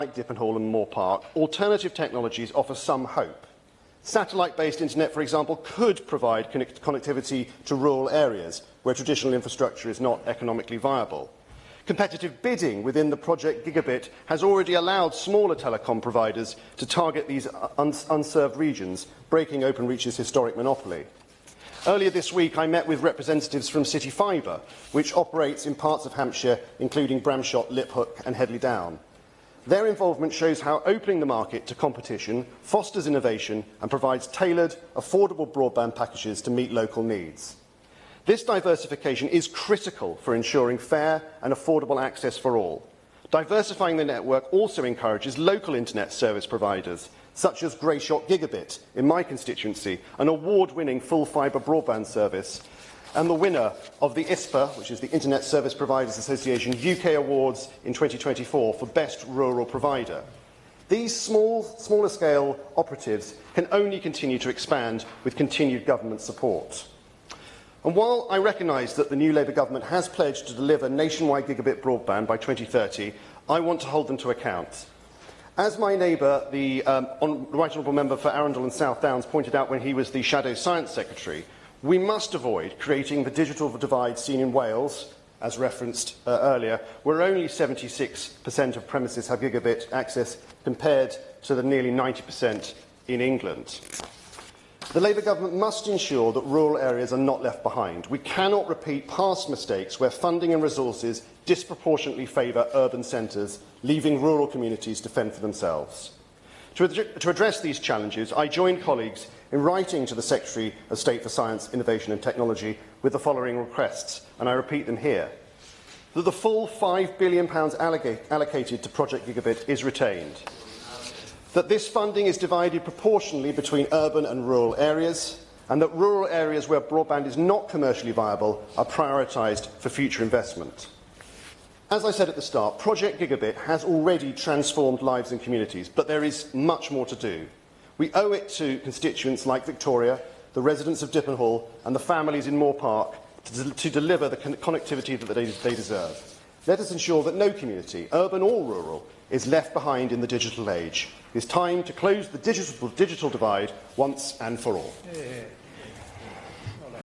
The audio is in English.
like Dippenhall and Moore Park, alternative technologies offer some hope. Satellite-based internet, for example, could provide connectivity to rural areas where traditional infrastructure is not economically viable. Competitive bidding within the Project Gigabit has already allowed smaller telecom providers to target these unserved regions, breaking Openreach's historic monopoly. Earlier this week, I met with representatives from City Fibre, which operates in parts of Hampshire, including Bramshott, Liphook and Headley Down. Their involvement shows how opening the market to competition fosters innovation and provides tailored, affordable broadband packages to meet local needs. This diversification is critical for ensuring fair and affordable access for all. Diversifying the network also encourages local internet service providers, such as Grayshott Gigabit in my constituency, an award-winning full fibre broadband service, and the winner of the ISPA, which is the Internet Service Providers Association UK Awards in 2024 for Best Rural Provider. These smaller scale operatives can only continue to expand with continued government support. And while I recognise that the new Labour government has pledged to deliver nationwide gigabit broadband by 2030, I want to hold them to account. As my neighbour, the Right Honourable Member for Arundel and South Downs, pointed out when he was the Shadow Science Secretary, we must avoid creating the digital divide seen in Wales, as referenced earlier, where only 76% of premises have gigabit access compared to the nearly 90% in England. The Labour government must ensure that rural areas are not left behind. We cannot repeat past mistakes where funding and resources disproportionately favour urban centres, leaving rural communities to fend for themselves. To address these challenges, I joined colleagues in writing to the Secretary of State for Science, Innovation and Technology with the following requests, and I repeat them here. That the full £5 billion allocated to Project Gigabit is retained. That this funding is divided proportionally between urban and rural areas, and that rural areas where broadband is not commercially viable are prioritised for future investment. As I said at the start, Project Gigabit has already transformed lives and communities, but there is much more to do. We owe it to constituents like Victoria, the residents of Dippenhall and the families in Moore Park to deliver the connectivity that they deserve. Let us ensure that no community, urban or rural, is left behind in the digital age. It is time to close the digital divide once and for all.